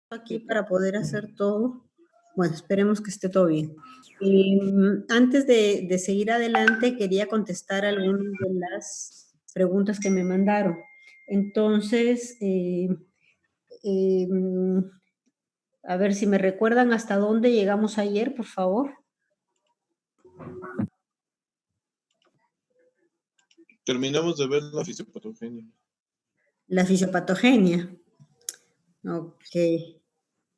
aquí para poder hacer todo. Bueno, esperemos que esté todo bien. Antes de seguir adelante, quería contestar algunas de las preguntas que me mandaron. Entonces, a ver si me recuerdan hasta dónde llegamos ayer, por favor. Terminamos de ver la fisiopatogenia. La fisiopatogenia. Ok.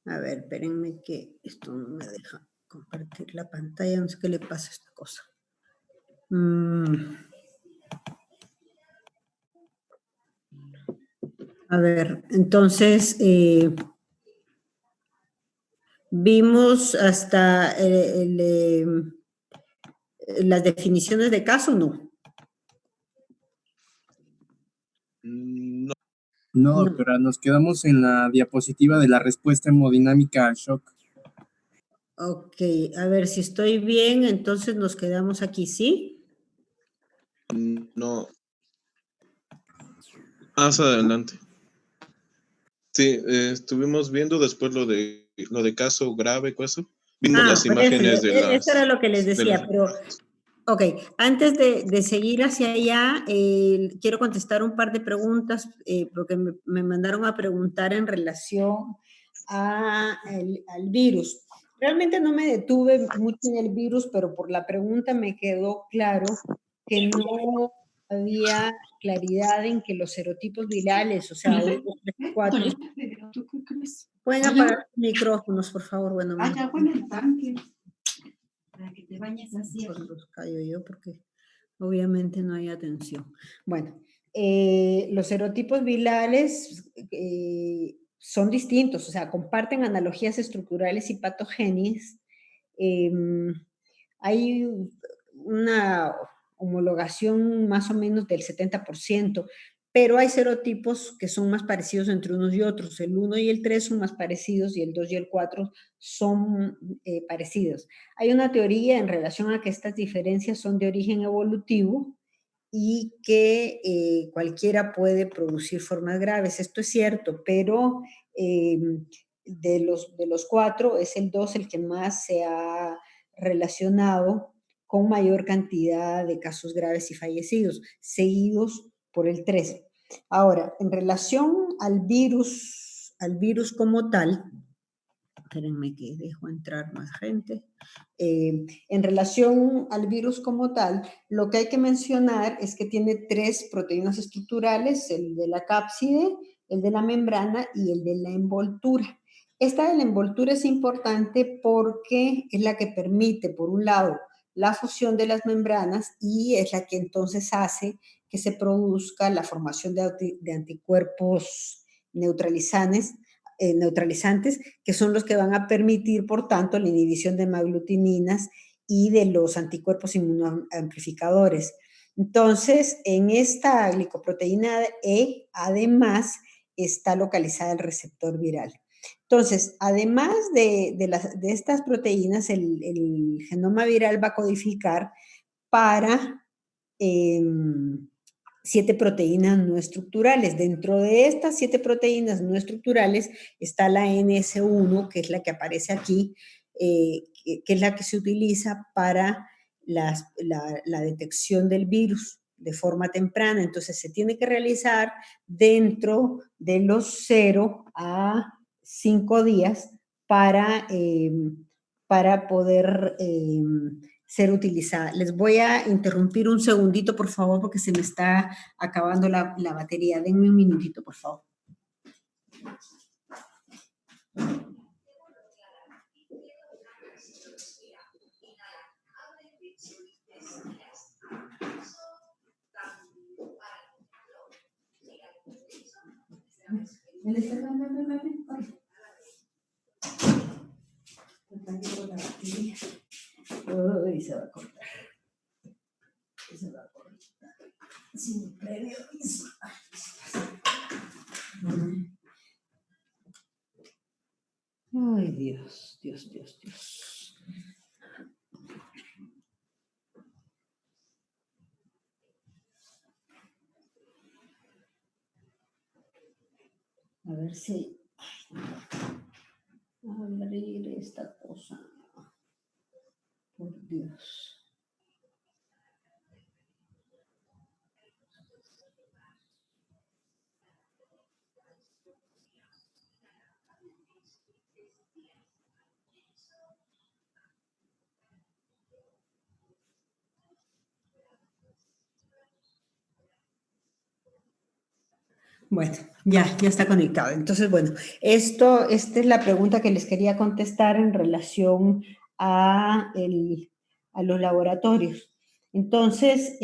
A ver, espérenme que esto no me deja compartir la pantalla. No sé qué le pasa a esta cosa. A ver, entonces vimos hasta las definiciones de caso, ¿no? No. No, doctora, nos quedamos en la diapositiva de la respuesta hemodinámica al shock. Ok, a ver si estoy bien, entonces nos quedamos aquí, ¿sí? No. Más adelante. Sí, estuvimos viendo después lo de caso grave, ¿cosa? Vimos las imágenes de las... Eso era lo que les decía, pero... Ok, antes de seguir hacia allá, quiero contestar un par de preguntas, porque me mandaron a preguntar en relación al virus. Realmente no me detuve mucho en el virus, pero por la pregunta me quedó claro que no había claridad en que los serotipos virales, o sea, 1, 2, 3, 4... Pueden apagar los micrófonos, por favor. Bueno, allá con el tanque. Para que te bañes así. Pues los callo yo porque obviamente no hay atención. Bueno, los serotipos virales son distintos, o sea, comparten analogías estructurales y patogenias. Hay una homologación más o menos del 70%, pero hay serotipos que son más parecidos entre unos y otros. El 1 y el 3 son más parecidos y el 2 y el 4 son parecidos. Hay una teoría en relación a que estas diferencias son de origen evolutivo y que cualquiera puede producir formas graves. Esto es cierto, pero de los 4 es el 2 el que más se ha relacionado con mayor cantidad de casos graves y fallecidos, seguidos por el 3. Ahora, en relación al virus como tal, espérenme que dejo entrar más gente. En relación al virus como tal, lo que hay que mencionar es que tiene 3 proteínas estructurales, el de la cápside, el de la membrana y el de la envoltura. Esta de la envoltura es importante porque es la que permite, por un lado, la fusión de las membranas y es la que entonces hace que se produzca la formación de anticuerpos neutralizantes, que son los que van a permitir, por tanto, la inhibición de hemaglutininas y de los anticuerpos inmunoamplificadores. Entonces, en esta glicoproteína E, además, está localizada el receptor viral. Entonces, además de estas proteínas, el genoma viral va a codificar para 7 proteínas no estructurales. Dentro de estas 7 proteínas no estructurales está la NS1, que es la que aparece aquí, que es la que se utiliza para la detección del virus de forma temprana. Entonces, se tiene que realizar dentro de los 0 a 5 días para poder ser utilizada. Les voy a interrumpir un segundito, por favor, porque se me está acabando la batería. Denme un minutito, por favor. Uy, se va a cortar. Se va a cortar. Sin previo aviso. Ay, Dios, Dios, Dios, Dios. A ver si... abrir esta cosa. Por Dios. Bueno, ya está conectado. Entonces, bueno, esta es la pregunta que les quería contestar en relación a los laboratorios. Entonces,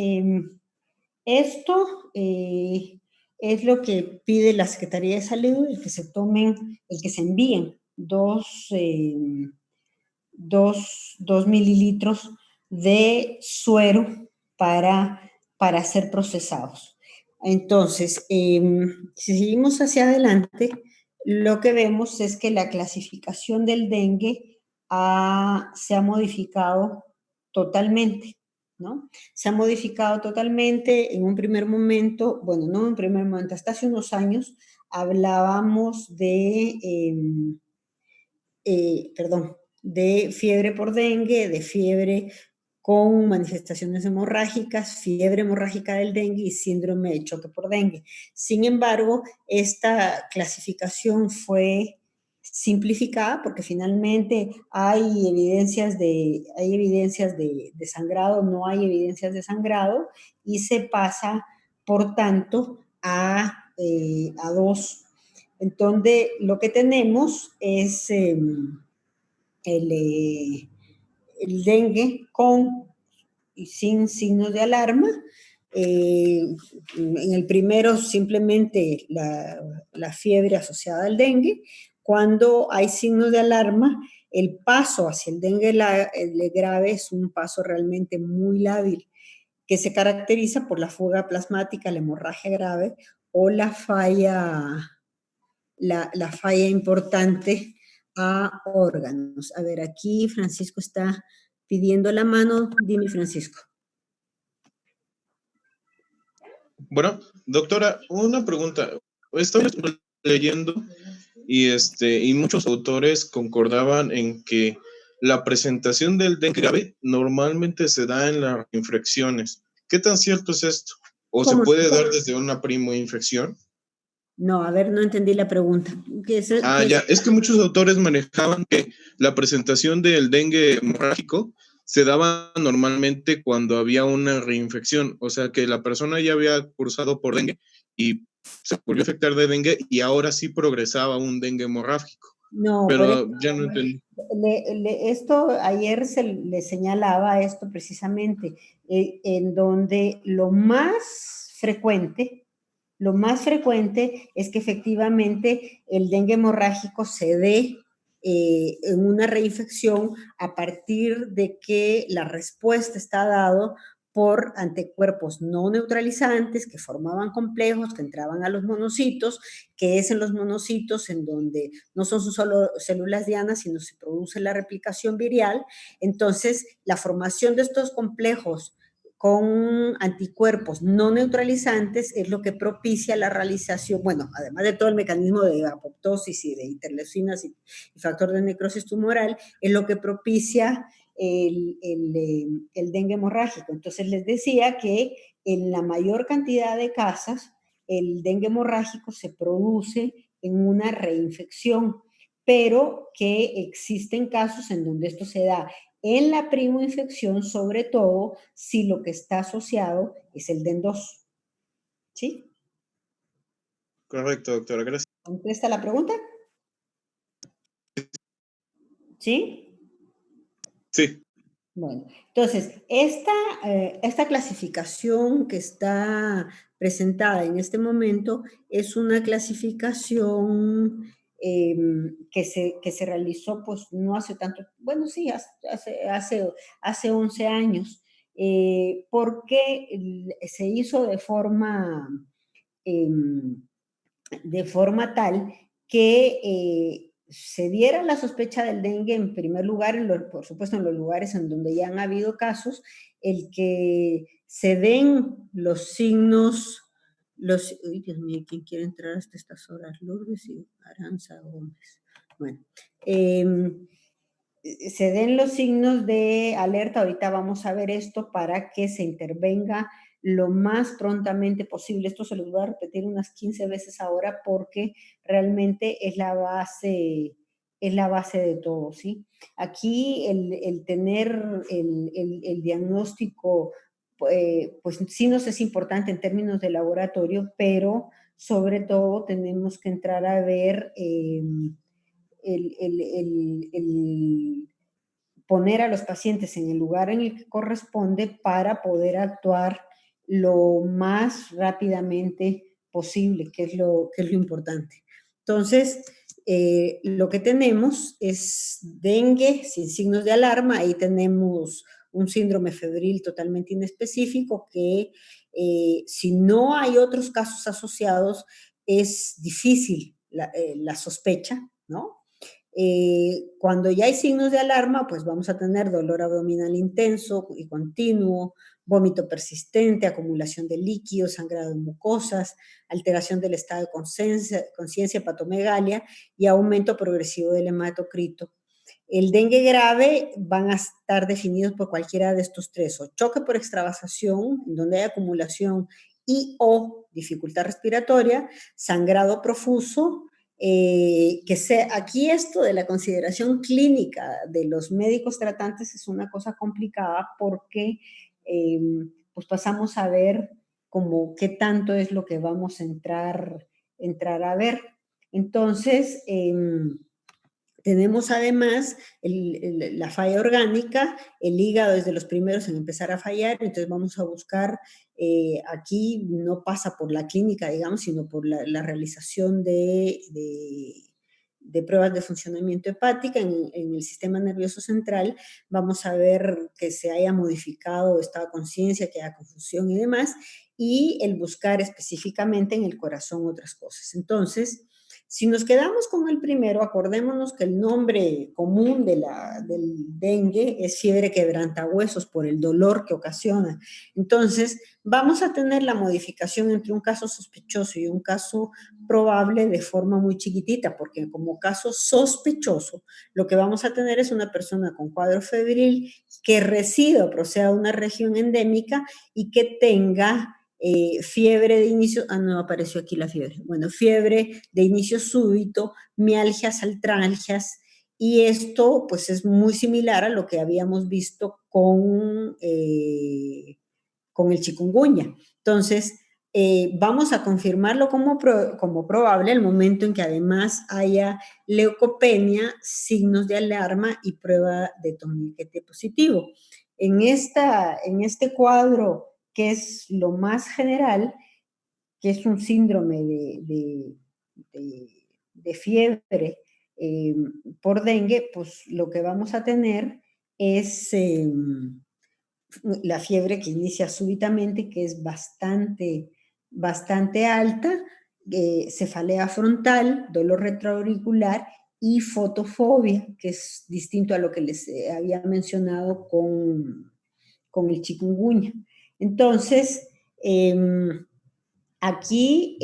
esto es lo que pide la Secretaría de Salud, el que se envíen dos mililitros de suero para ser procesados. Entonces, si seguimos hacia adelante, lo que vemos es que la clasificación del dengue se ha modificado totalmente, ¿no? Se ha modificado totalmente en un primer momento, bueno, no en un primer momento, hasta hace unos años hablábamos de fiebre por dengue, de fiebre con manifestaciones hemorrágicas, fiebre hemorrágica del dengue y síndrome de choque por dengue. Sin embargo, esta clasificación fue simplificada porque finalmente hay evidencias de sangrado, no hay evidencias de sangrado y se pasa, por tanto, a dos. Entonces, lo que tenemos es el dengue con y sin signos de alarma. En el primero simplemente la fiebre asociada al dengue. Cuando hay signos de alarma, el paso hacia el dengue grave es un paso realmente muy lábil, que se caracteriza por la fuga plasmática, la hemorragia grave o la falla importante a órganos. A ver, aquí Francisco está pidiendo la mano. Dime, Francisco. Bueno, doctora, una pregunta. Estoy leyendo y muchos autores concordaban en que la presentación del dengue grave normalmente se da en las infecciones. ¿Qué tan cierto es esto? ¿O se puede dar desde una primoinfección? No, a ver, no entendí la pregunta. Ya, es que muchos autores manejaban que la presentación del dengue hemorrágico se daba normalmente cuando había una reinfección, o sea que la persona ya había cursado por dengue y se volvió a afectar de dengue y ahora sí progresaba un dengue hemorrágico. No, pero ya no entendí. Esto ayer se le señalaba esto precisamente, en donde lo más frecuente es que efectivamente el dengue hemorrágico se dé en una reinfección a partir de que la respuesta está dado por anticuerpos no neutralizantes que formaban complejos, que entraban a los monocitos, que es en los monocitos en donde no son solo células dianas, sino se produce la replicación virial. Entonces, la formación de estos complejos con anticuerpos no neutralizantes es lo que propicia la realización, bueno, además de todo el mecanismo de apoptosis y de interleucinas y factor de necrosis tumoral, es lo que propicia el dengue hemorrágico. Entonces les decía que en la mayor cantidad de casos el dengue hemorrágico se produce en una reinfección, pero que existen casos en donde esto se da en la primoinfección, sobre todo si lo que está asociado es el DEN2. ¿Sí? Correcto, doctora, gracias. ¿Contesta la pregunta? ¿Sí? Sí. Bueno, entonces, esta clasificación que está presentada en este momento es una clasificación que se realizó, pues, no hace tanto, bueno, sí, hace 11 años, porque se hizo de forma tal que se diera la sospecha del dengue en primer lugar, por supuesto en los lugares en donde ya han habido casos, el que se den los signos, uy, Dios mío, ¿quién quiere entrar hasta estas horas? Lourdes y Aranza Gómez. Bueno, se den los signos de alerta, ahorita vamos a ver esto, para que se intervenga lo más prontamente posible. Esto se los voy a repetir unas 15 veces ahora porque realmente es la base de todo, ¿sí? Aquí el tener el diagnóstico, pues sí nos es importante en términos de laboratorio, pero sobre todo tenemos que entrar a ver el poner a los pacientes en el lugar en el que corresponde para poder actuar lo más rápidamente posible, que es lo importante. Entonces, lo que tenemos es dengue sin signos de alarma. Ahí tenemos un síndrome febril totalmente inespecífico que si no hay otros casos asociados, es difícil la sospecha, ¿no? Cuando ya hay signos de alarma, pues vamos a tener dolor abdominal intenso y continuo, vómito persistente, acumulación de líquidos, sangrado de mucosas, alteración del estado de conciencia, hepatomegalia y aumento progresivo del hematocrito. El dengue grave van a estar definidos por cualquiera de estos tres, o choque por extravasación, en donde hay acumulación y o dificultad respiratoria, sangrado profuso, aquí esto de la consideración clínica de los médicos tratantes es una cosa complicada porque pues pasamos a ver como qué tanto es lo que vamos a entrar a ver. Entonces, tenemos además la falla orgánica, el hígado es de los primeros en empezar a fallar, entonces vamos a buscar, aquí no pasa por la clínica, digamos, sino por la realización de pruebas de funcionamiento hepática en el sistema nervioso central. Vamos a ver que se haya modificado estado de conciencia, que haya confusión y demás, y el buscar específicamente en el corazón otras cosas. Entonces, si nos quedamos con el primero, acordémonos que el nombre común del dengue es fiebre quebrantahuesos por el dolor que ocasiona. Entonces, vamos a tener la modificación entre un caso sospechoso y un caso probable de forma muy chiquitita, porque como caso sospechoso, lo que vamos a tener es una persona con cuadro febril que resida o proceda de una región endémica y que tenga fiebre de inicio, no apareció aquí la fiebre, bueno, fiebre de inicio súbito, mialgias, artralgias, y esto pues es muy similar a lo que habíamos visto con el chikungunya. Entonces, vamos a confirmarlo como probable al momento en que además haya leucopenia, signos de alarma y prueba de torniquete positivo. En este cuadro, que es lo más general, que es un síndrome de fiebre por dengue, pues lo que vamos a tener es la fiebre que inicia súbitamente, que es bastante alta, cefalea frontal, dolor retroauricular y fotofobia, que es distinto a lo que les había mencionado con el chikungunya. Entonces, aquí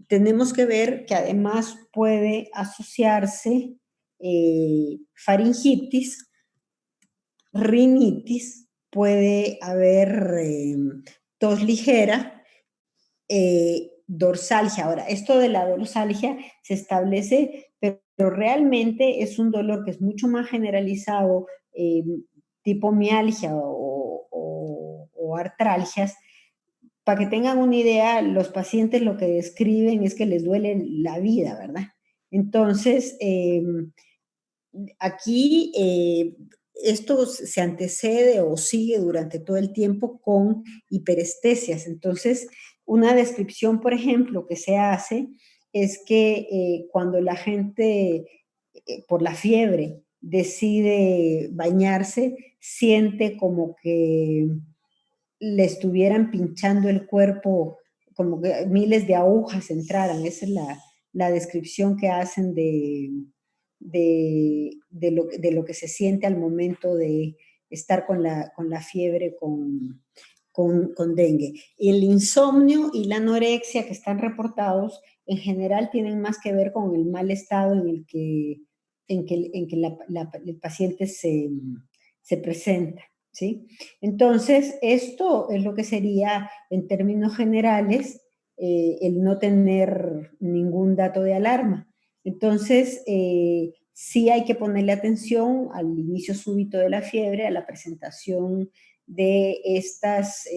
tenemos que ver que además puede asociarse faringitis, rinitis, puede haber tos ligera, dorsalgia. Ahora, esto de la dorsalgia se establece, pero realmente es un dolor que es mucho más generalizado, tipo mialgia o artralgias. Para que tengan una idea, los pacientes lo que describen es que les duele la vida, ¿verdad? Entonces, aquí esto se antecede o sigue durante todo el tiempo con hiperestesias. Entonces, una descripción, por ejemplo, que se hace es que cuando la gente, por la fiebre, decide bañarse, siente como que le estuvieran pinchando el cuerpo, como que miles de agujas entraran. Esa es la descripción que hacen de lo que se siente al momento de estar con la fiebre con dengue. El insomnio y la anorexia que están reportados en general tienen más que ver con el mal estado en que el paciente se presenta, ¿sí? Entonces, esto es lo que sería, en términos generales, el no tener ningún dato de alarma. Entonces, sí hay que ponerle atención al inicio súbito de la fiebre, a la presentación de estas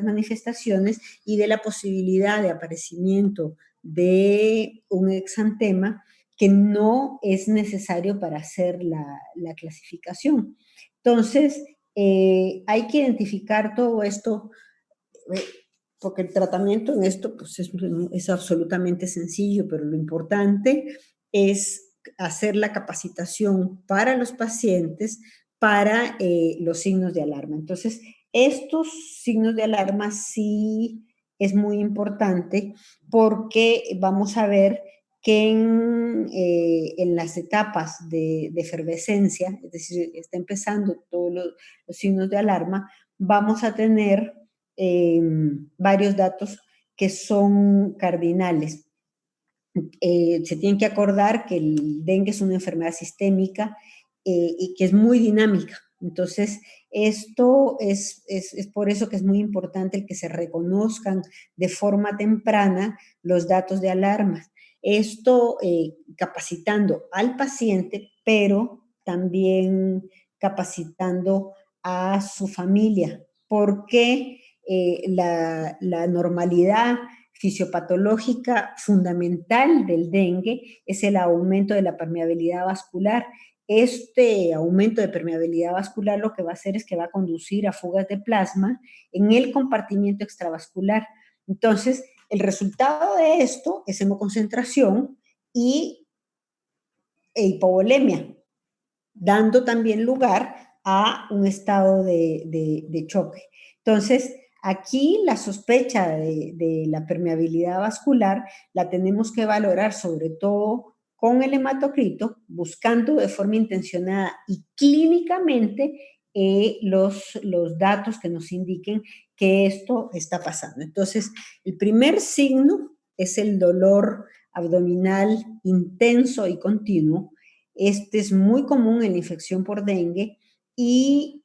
manifestaciones y de la posibilidad de aparecimiento de un exantema que no es necesario para hacer la clasificación. Entonces, hay que identificar todo esto, eh, porque el tratamiento en esto pues, es absolutamente sencillo, pero lo importante es hacer la capacitación para los pacientes para los signos de alarma. Entonces, estos signos de alarma sí es muy importante porque vamos a ver que en las etapas de efervescencia, es decir, está empezando todos los signos de alarma, vamos a tener varios datos que son cardinales. Se tienen que acordar que el dengue es una enfermedad sistémica y que es muy dinámica. Entonces, esto es por eso que es muy importante el que se reconozcan de forma temprana los datos de alarma. Esto capacitando al paciente, pero también capacitando a su familia, porque la normalidad fisiopatológica fundamental del dengue es el aumento de la permeabilidad vascular. Este aumento de permeabilidad vascular lo que va a hacer es que va a conducir a fugas de plasma en el compartimiento extravascular. Entonces, el resultado de esto es hemoconcentración e hipovolemia, dando también lugar a un estado de choque. Entonces, aquí la sospecha de la permeabilidad vascular la tenemos que valorar sobre todo con el hematocrito, buscando de forma intencionada y clínicamente los datos que nos indiquen que esto está pasando. Entonces, el primer signo es el dolor abdominal intenso y continuo. Este es muy común en la infección por dengue y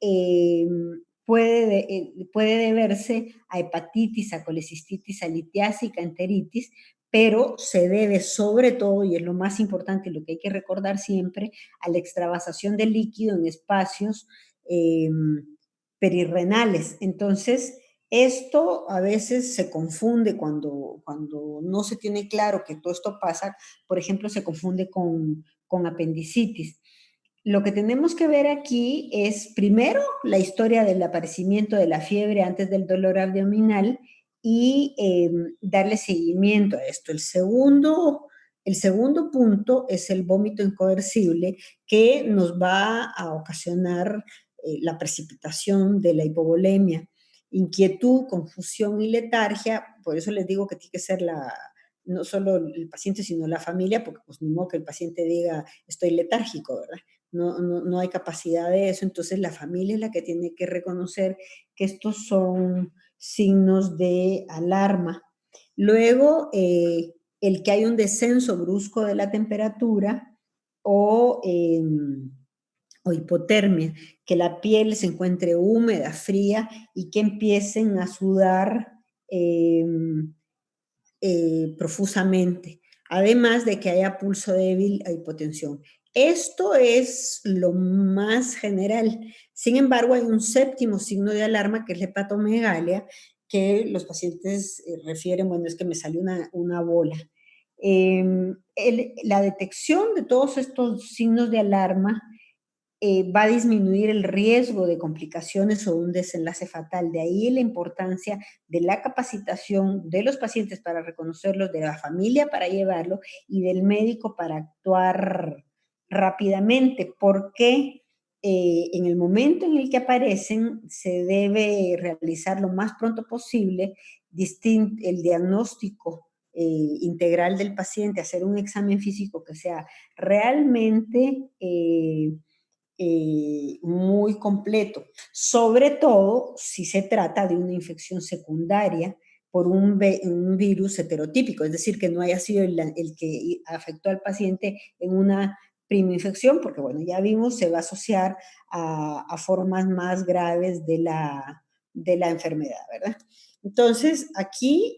puede deberse a hepatitis, a colecistitis, a litiásica, enteritis, pero se debe sobre todo, y es lo más importante, lo que hay que recordar siempre, a la extravasación de líquido en espacios perirrenales. Entonces, esto a veces se confunde cuando no se tiene claro que todo esto pasa, por ejemplo, se confunde con apendicitis. Lo que tenemos que ver aquí es primero la historia del aparecimiento de la fiebre antes del dolor abdominal y darle seguimiento a esto. El segundo punto es el vómito incoercible que nos va a ocasionar la precipitación de la hipovolemia, inquietud, confusión y letargia. Por eso les digo que tiene que ser no solo el paciente, sino la familia, porque pues ni modo que el paciente diga estoy letárgico, ¿verdad? No hay capacidad de eso, entonces la familia es la que tiene que reconocer que estos son signos de alarma. Luego, el que hay un descenso brusco de la temperatura o, o hipotermia, que la piel se encuentre húmeda, fría y que empiecen a sudar profusamente, además de que haya pulso débil a hipotensión. Esto es lo más general. Sin embargo, hay un séptimo signo de alarma, que es la hepatomegalia, que los pacientes refieren, bueno, es que me salió una bola. La detección de todos estos signos de alarma va a disminuir el riesgo de complicaciones o un desenlace fatal. De ahí la importancia de la capacitación de los pacientes para reconocerlos, de la familia para llevarlo y del médico para actuar rápidamente, porque en el momento en el que aparecen se debe realizar lo más pronto posible el diagnóstico integral del paciente, hacer un examen físico que sea realmente muy completo, sobre todo si se trata de una infección secundaria por un virus heterotípico, es decir, que no haya sido el que afectó al paciente en una prima infección, porque bueno, ya vimos, se va a asociar a formas más graves de la enfermedad, ¿verdad? Entonces, aquí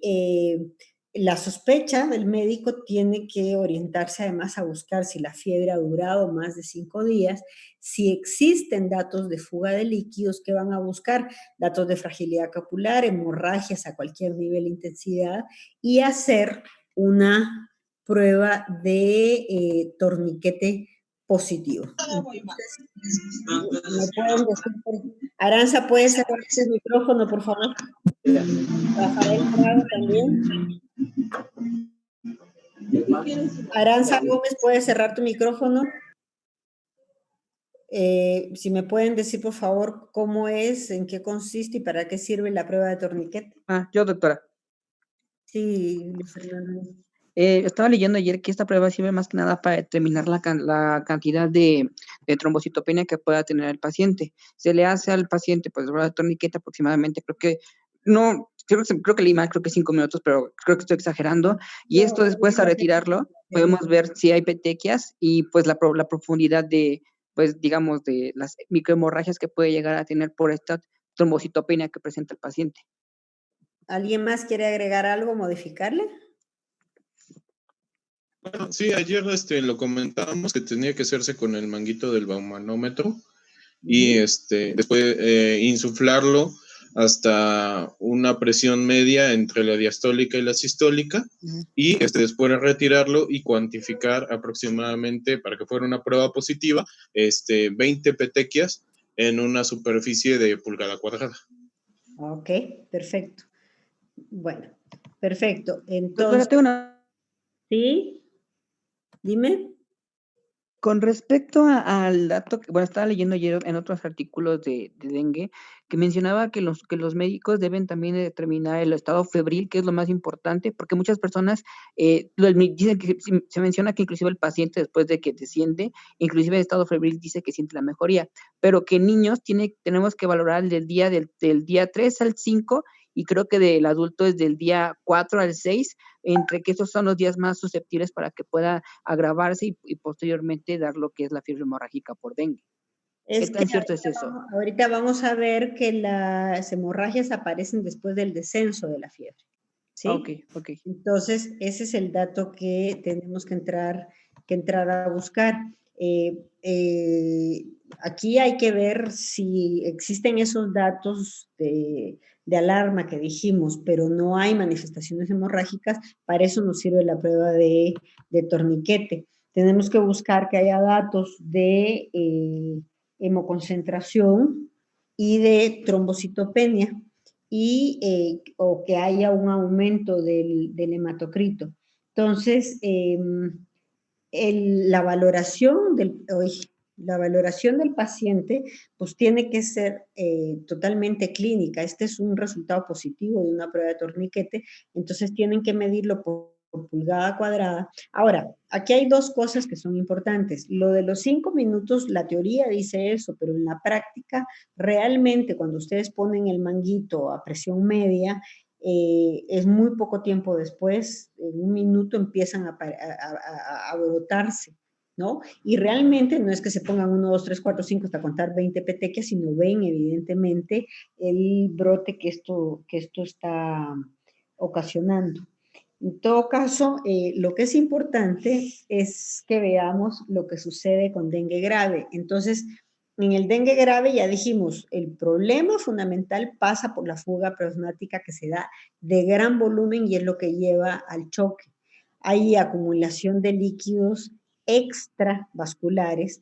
la sospecha del médico tiene que orientarse además a buscar si la fiebre ha durado más de 5 días, si existen datos de fuga de líquidos que van a buscar, datos de fragilidad capular, hemorragias a cualquier nivel de intensidad y hacer una prueba de torniquete positivo. Entonces, ¿me pueden decir? Aranza, ¿puedes cerrar el micrófono, por favor? Rafael Prado también. Aranza Gómez, ¿puedes cerrar tu micrófono? Si me pueden decir, por favor, cómo es, en qué consiste y para qué sirve la prueba de torniquete. Yo, doctora. Sí, Luis Fernando. Estaba leyendo ayer que esta prueba sirve más que nada para determinar la cantidad de trombocitopenia que pueda tener el paciente. Se le hace al paciente, pues, la prueba de torniquete aproximadamente, creo que leí mal, creo que 5 minutos, pero creo que estoy exagerando. Y esto después, a retirarlo, podemos ver si hay petequias y, pues, la profundidad de, pues, digamos, de las microhemorragias que puede llegar a tener por esta trombocitopenia que presenta el paciente. ¿Alguien más quiere agregar algo, modificarle? Bueno, sí, ayer lo comentábamos que tenía que hacerse con el manguito del baumanómetro y después insuflarlo hasta una presión media entre la diastólica y la sistólica y después retirarlo y cuantificar aproximadamente, para que fuera una prueba positiva, 20 petequias en una superficie de pulgada cuadrada. Ok, perfecto. Bueno, perfecto. Doctora, Entonces, ¿sí? Dime. Con respecto al dato que, bueno, estaba leyendo ayer en otros artículos de dengue, que mencionaba que los médicos deben también determinar el estado febril, que es lo más importante, porque muchas personas dicen que se menciona que inclusive el paciente después de que desciende, inclusive el estado febril dice que siente la mejoría, pero que en niños tenemos que valorar del día 3 al 5 y creo que del adulto es del día 4 al 6, entre que esos son los días más susceptibles para que pueda agravarse y posteriormente dar lo que es la fiebre hemorrágica por dengue. ¿Qué tan cierto es eso? Ahorita vamos a ver que las hemorragias aparecen después del descenso de la fiebre. ¿Sí? Ok. Entonces, ese es el dato que tenemos que entrar a buscar. Aquí hay que ver si existen esos datos de alarma que dijimos, pero no hay manifestaciones hemorrágicas. Para eso nos sirve la prueba de torniquete. Tenemos que buscar que haya datos de hemoconcentración y de trombocitopenia o que haya un aumento del hematocrito. Entonces, la valoración del paciente pues tiene que ser totalmente clínica. Este es un resultado positivo de una prueba de torniquete, entonces tienen que medirlo por pulgada cuadrada. Ahora, aquí hay dos cosas que son importantes. Lo de los 5 minutos, la teoría dice eso, pero en la práctica, realmente cuando ustedes ponen el manguito a presión media, es muy poco tiempo después, en 1 minuto empiezan a brotarse, ¿no? Y realmente no es que se pongan 1, 2, 3, 4, 5 hasta contar 20 petequias, sino ven evidentemente el brote que esto está ocasionando. En todo caso, lo que es importante es que veamos lo que sucede con dengue grave. Entonces, en el dengue grave ya dijimos, el problema fundamental pasa por la fuga plasmática que se da de gran volumen y es lo que lleva al choque. Hay acumulación de líquidos extravasculares,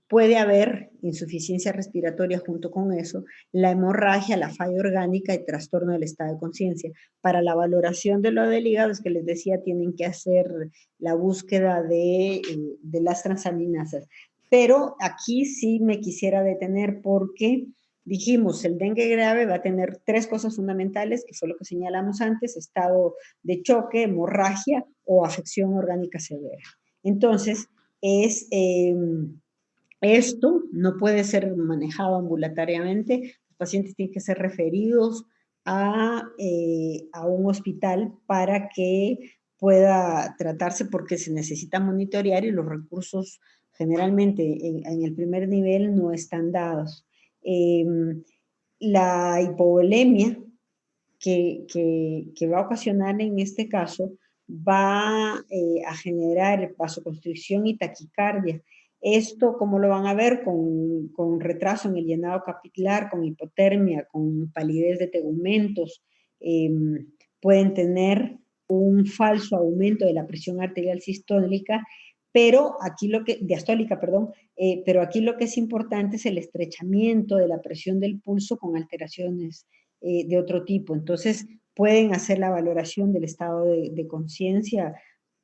puede haber insuficiencia respiratoria junto con eso, la hemorragia, la falla orgánica y trastorno del estado de conciencia. Para la valoración de lo del hígado, es que les decía, tienen que hacer la búsqueda de las transaminasas. Pero aquí sí me quisiera detener porque dijimos, el dengue grave va a tener 3 cosas fundamentales, que fue lo que señalamos antes: estado de choque, hemorragia o afección orgánica severa. Entonces, es Esto no puede ser manejado ambulatoriamente, los pacientes tienen que ser referidos a un hospital para que pueda tratarse porque se necesita monitorear y los recursos generalmente en el primer nivel no están dados. La hipovolemia que va a ocasionar en este caso va a generar vasoconstricción y taquicardia. Esto, ¿cómo lo van a ver? Con retraso en el llenado capilar, con hipotermia, con palidez de tegumentos. Pueden tener un falso aumento de la presión arterial sistólica, pero aquí diastólica, perdón, pero aquí lo que es importante es el estrechamiento de la presión del pulso con alteraciones de otro tipo. Entonces, pueden hacer la valoración del estado de conciencia,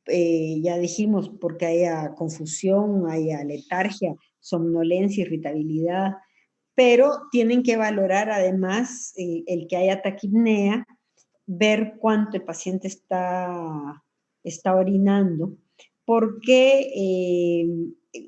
ya dijimos, porque haya confusión, haya letargia, somnolencia, irritabilidad, pero tienen que valorar además el que haya taquipnea, ver cuánto el paciente está orinando, porque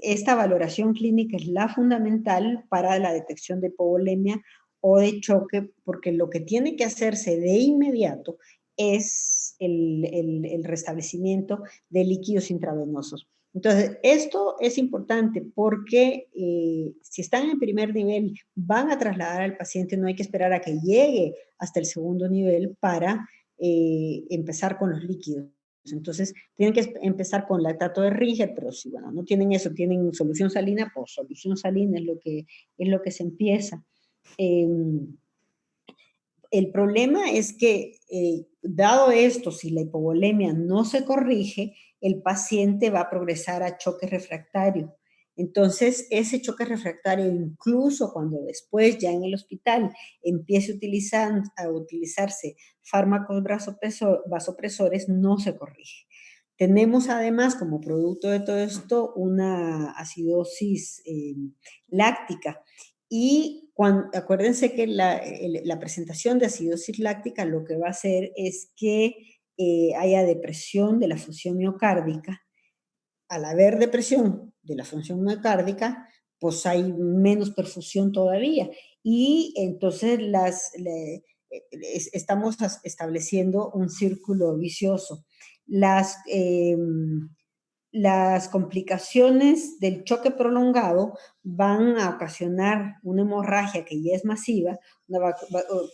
esta valoración clínica es la fundamental para la detección de hipovolemia o de choque, porque lo que tiene que hacerse de inmediato es el restablecimiento de líquidos intravenosos. Entonces, esto es importante porque si están en primer nivel, van a trasladar al paciente, no hay que esperar a que llegue hasta el segundo nivel para empezar con los líquidos. Entonces, tienen que empezar con lactato de Riger, pero si, bueno, no tienen eso, tienen solución salina, pues solución salina es lo que se empieza. El problema es que, dado esto, si la hipovolemia no se corrige, el paciente va a progresar a choque refractario. Entonces, ese choque refractario, incluso cuando después ya en el hospital empiece a utilizarse fármacos vasopresores, no se corrige. Tenemos además como producto de todo esto una acidosis láctica y acuérdense que la presentación de acidosis láctica lo que va a hacer es que haya depresión de la función miocárdica. Al haber depresión de la función miocárdica, pues hay menos perfusión todavía. Y entonces estamos estableciendo un círculo vicioso. Las complicaciones del choque prolongado van a ocasionar una hemorragia que ya es masiva, una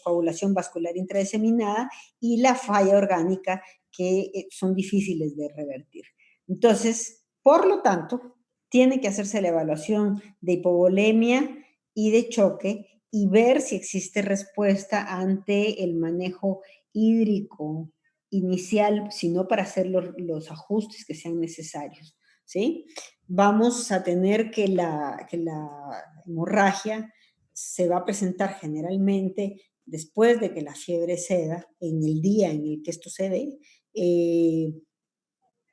coagulación vascular intradeseminada y la falla orgánica que son difíciles de revertir. Entonces, por lo tanto, tiene que hacerse la evaluación de hipovolemia y de choque y ver si existe respuesta ante el manejo hídrico inicial, sino para hacer los ajustes que sean necesarios, ¿sí? Vamos a tener que la hemorragia se va a presentar generalmente después de que la fiebre ceda, en el día en el que esto se dé,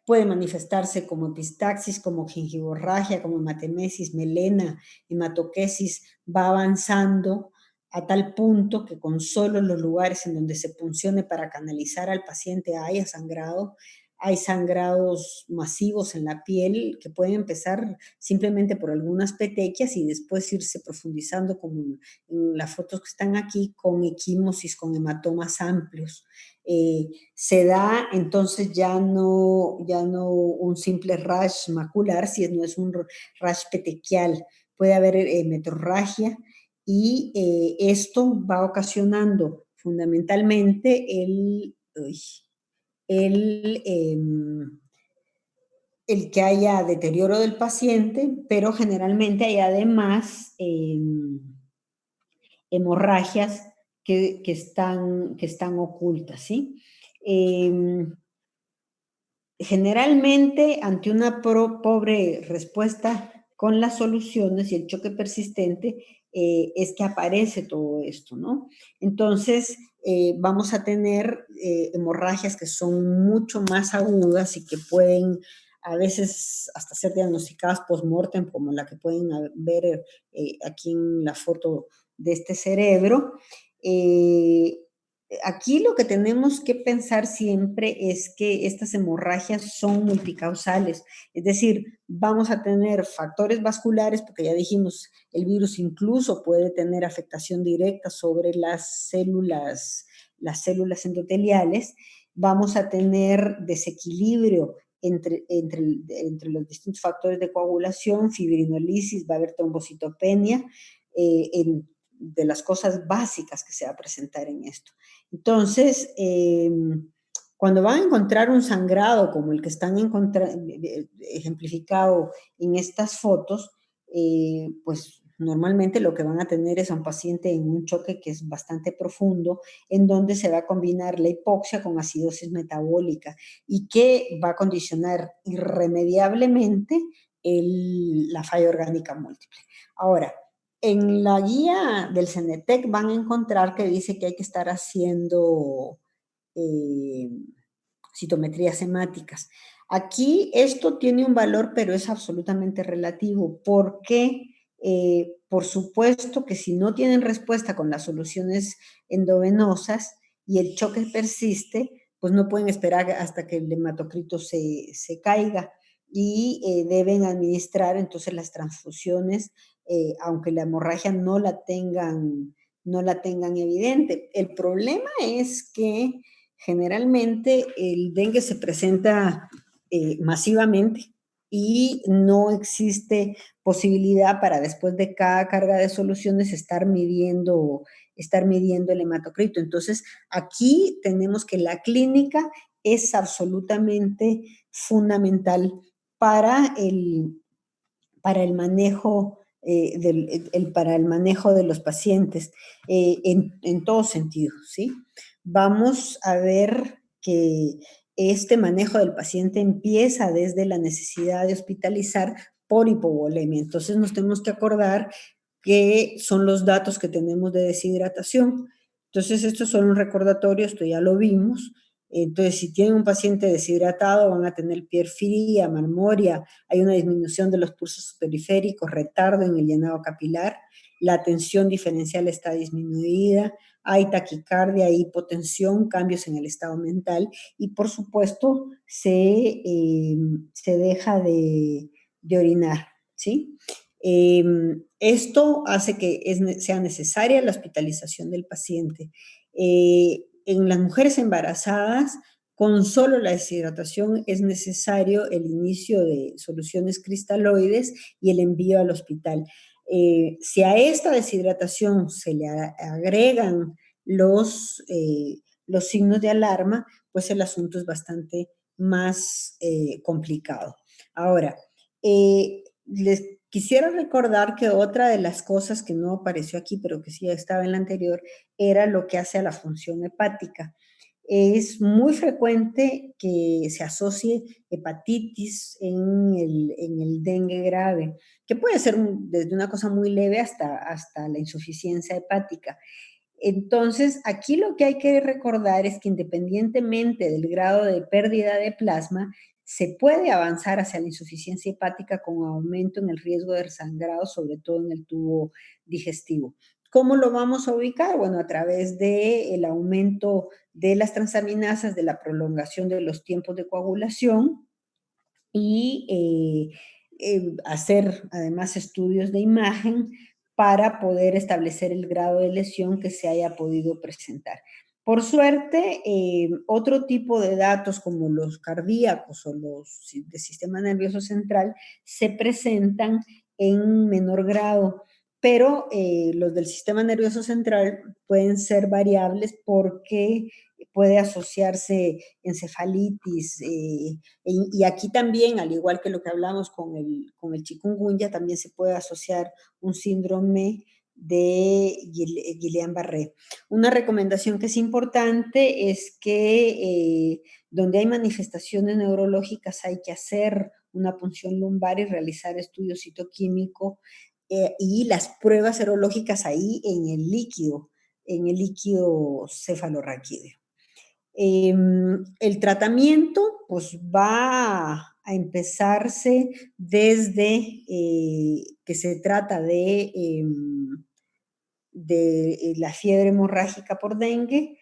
puede manifestarse como epistaxis, como gingivorragia, como hematemesis, melena, hematoquesis, va avanzando a tal punto que con solo los lugares en donde se puncione para canalizar al paciente haya sangrado, hay sangrados masivos en la piel que pueden empezar simplemente por algunas petequias y después irse profundizando como en las fotos que están aquí con equimosis, con hematomas amplios. Se da entonces ya no un simple rash macular, si no es un rash petequial, puede haber metrorragia y esto va ocasionando fundamentalmente el que haya deterioro del paciente, pero generalmente hay además hemorragias que están ocultas, ¿sí? Generalmente, ante una pobre respuesta con las soluciones y el choque persistente, es que aparece todo esto, ¿no? Entonces, vamos a tener hemorragias que son mucho más agudas y que pueden a veces hasta ser diagnosticadas post-mortem, como la que pueden ver aquí en la foto de este cerebro. Aquí lo que tenemos que pensar siempre es que estas hemorragias son multicausales, es decir, vamos a tener factores vasculares, porque ya dijimos, el virus incluso puede tener afectación directa sobre las células endoteliales, vamos a tener desequilibrio entre los distintos factores de coagulación, fibrinolisis, va a haber trombocitopenia, de las cosas básicas que se va a presentar en esto. Entonces, cuando van a encontrar un sangrado como el que están ejemplificado en estas fotos, pues normalmente lo que van a tener es a un paciente en un choque que es bastante profundo, en donde se va a combinar la hipoxia con acidosis metabólica y que va a condicionar irremediablemente la falla orgánica múltiple. Ahora, en la guía del CENETEC van a encontrar que dice que hay que estar haciendo citometrías hemáticas. Aquí esto tiene un valor, pero es absolutamente relativo, porque por supuesto que si no tienen respuesta con las soluciones endovenosas y el choque persiste, pues no pueden esperar hasta que el hematocrito se caiga y deben administrar entonces las transfusiones, aunque la hemorragia no la tengan evidente. El problema es que generalmente el dengue se presenta masivamente y no existe posibilidad para después de cada carga de soluciones estar midiendo el hematocrito. Entonces, aquí tenemos que la clínica es absolutamente fundamental para el manejo para el manejo de los pacientes en todo sentido, ¿sí? Vamos a ver que este manejo del paciente empieza desde la necesidad de hospitalizar por hipovolemia. Entonces nos tenemos que acordar que son los datos que tenemos de deshidratación. Entonces estos son un recordatorio, esto ya lo vimos. Entonces si tienen un paciente deshidratado van a tener porfiria, marmoria, hay una disminución de los pulsos periféricos, retardo en el llenado capilar, la tensión diferencial está disminuida, hay taquicardia, hipotensión, cambios en el estado mental y por supuesto se deja de orinar, ¿sí? Esto hace que sea necesaria la hospitalización del paciente. En las mujeres embarazadas, con solo la deshidratación es necesario el inicio de soluciones cristaloides y el envío al hospital. Si a esta deshidratación se le agregan los signos de alarma, pues el asunto es bastante más complicado. Ahora, les quisiera recordar que otra de las cosas que no apareció aquí, pero que sí estaba en la anterior, era lo que hace a la función hepática. Es muy frecuente que se asocie hepatitis en el dengue grave, que puede ser desde una cosa muy leve hasta la insuficiencia hepática. Entonces, aquí lo que hay que recordar es que independientemente del grado de pérdida de plasma, se puede avanzar hacia la insuficiencia hepática con aumento en el riesgo de sangrado, sobre todo en el tubo digestivo. ¿Cómo lo vamos a ubicar? Bueno, a través del aumento de las transaminasas, de la prolongación de los tiempos de coagulación y hacer además estudios de imagen para poder establecer el grado de lesión que se haya podido presentar. Por suerte, otro tipo de datos como los cardíacos o los del sistema nervioso central se presentan en menor grado, pero los del sistema nervioso central pueden ser variables porque puede asociarse encefalitis, y aquí también, al igual que lo que hablamos con el chikungunya, también se puede asociar un síndrome de Guillain-Barré. Una recomendación que es importante es que donde hay manifestaciones neurológicas hay que hacer una punción lumbar y realizar estudio citoquímico y las pruebas serológicas ahí en el líquido cefalorraquídeo. El tratamiento pues va a empezarse desde que se trata de la fiebre hemorrágica por dengue,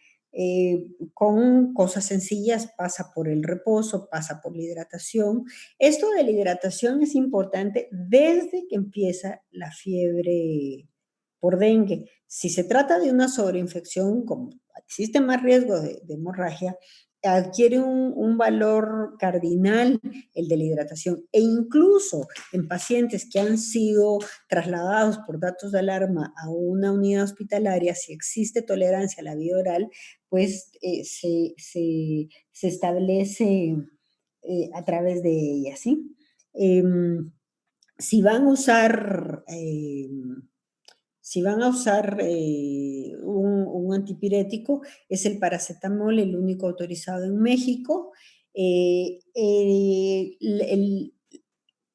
con cosas sencillas, pasa por el reposo, pasa por la hidratación. Esto de la hidratación es importante desde que empieza la fiebre por dengue. Si se trata de una sobreinfección, como existe más riesgo de hemorragia, adquiere un valor cardinal el de la hidratación. E incluso en pacientes que han sido trasladados por datos de alarma a una unidad hospitalaria, si existe tolerancia a la vía oral, pues se establece a través de ella, ¿sí? Si van a usar un antipirético, es el paracetamol, el único autorizado en México.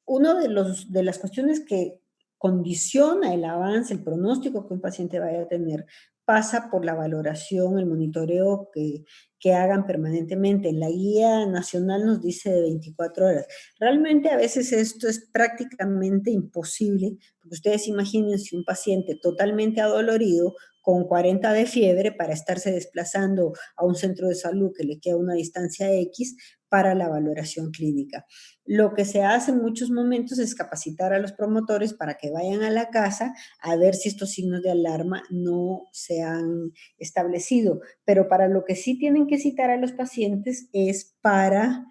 Uno de las cuestiones que condiciona el avance, el pronóstico que un paciente vaya a tener, pasa por la valoración, el monitoreo que hagan permanentemente. En la guía nacional nos dice de 24 horas. Realmente a veces esto es prácticamente imposible, porque ustedes imaginen si un paciente totalmente adolorido, con 40 de fiebre, para estarse desplazando a un centro de salud que le queda una distancia X para la valoración clínica. Lo que se hace en muchos momentos es capacitar a los promotores para que vayan a la casa a ver si estos signos de alarma no se han establecido. Pero para lo que sí tienen que citar a los pacientes es para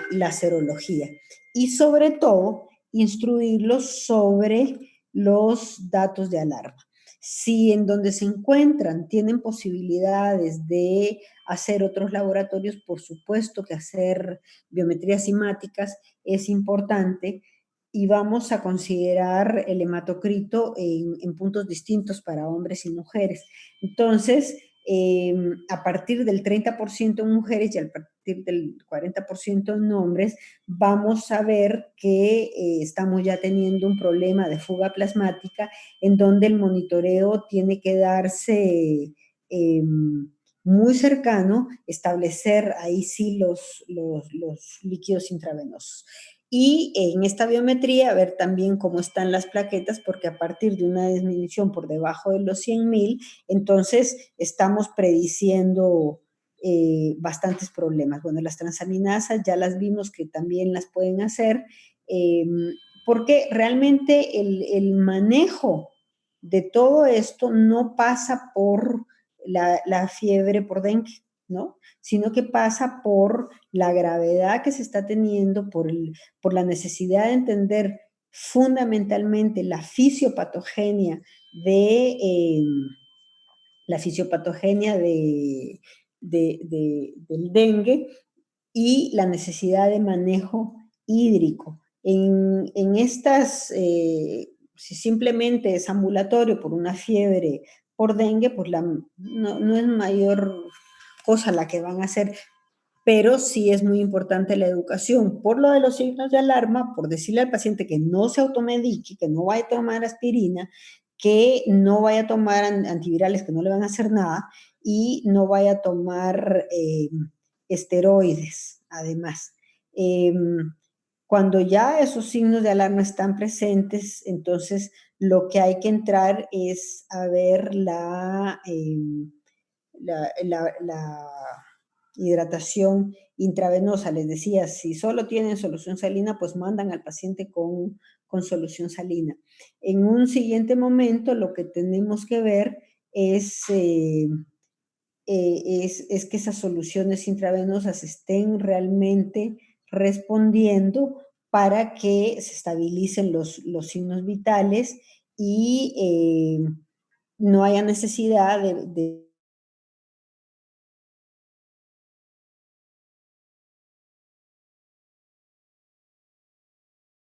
la serología. Y sobre todo, instruirlos sobre los datos de alarma. Si en donde se encuentran tienen posibilidades de hacer otros laboratorios, por supuesto que hacer biometrías simáticas es importante, y vamos a considerar el hematocrito en puntos distintos para hombres y mujeres. Entonces, a partir del 30% en mujeres y a partir del 40% en hombres, vamos a ver que estamos ya teniendo un problema de fuga plasmática en donde el monitoreo tiene que darse muy cercano, establecer ahí sí los líquidos intravenosos. Y en esta biometría, ver también cómo están las plaquetas, porque a partir de una disminución por debajo de los 100.000, entonces estamos prediciendo bastantes problemas. Bueno, las transaminasas ya las vimos que también las pueden hacer, porque realmente el manejo de todo esto no pasa por la fiebre por dengue, ¿no? Sino que pasa por la gravedad que se está teniendo, por la necesidad de entender fundamentalmente la fisiopatogenia del dengue y la necesidad de manejo hídrico. En estas, si simplemente es ambulatorio por una fiebre por dengue, pues no es mayor cosa la que van a hacer, pero sí es muy importante la educación. Por lo de los signos de alarma, por decirle al paciente que no se automedique, que no vaya a tomar aspirina, que no vaya a tomar antivirales que no le van a hacer nada y no vaya a tomar esteroides, además. Cuando ya esos signos de alarma están presentes, entonces lo que hay que entrar es a ver la hidratación intravenosa. Les decía, si solo tienen solución salina, pues mandan al paciente con solución salina. En un siguiente momento, lo que tenemos que ver es que esas soluciones intravenosas estén realmente respondiendo para que se estabilicen los signos vitales y no haya necesidad de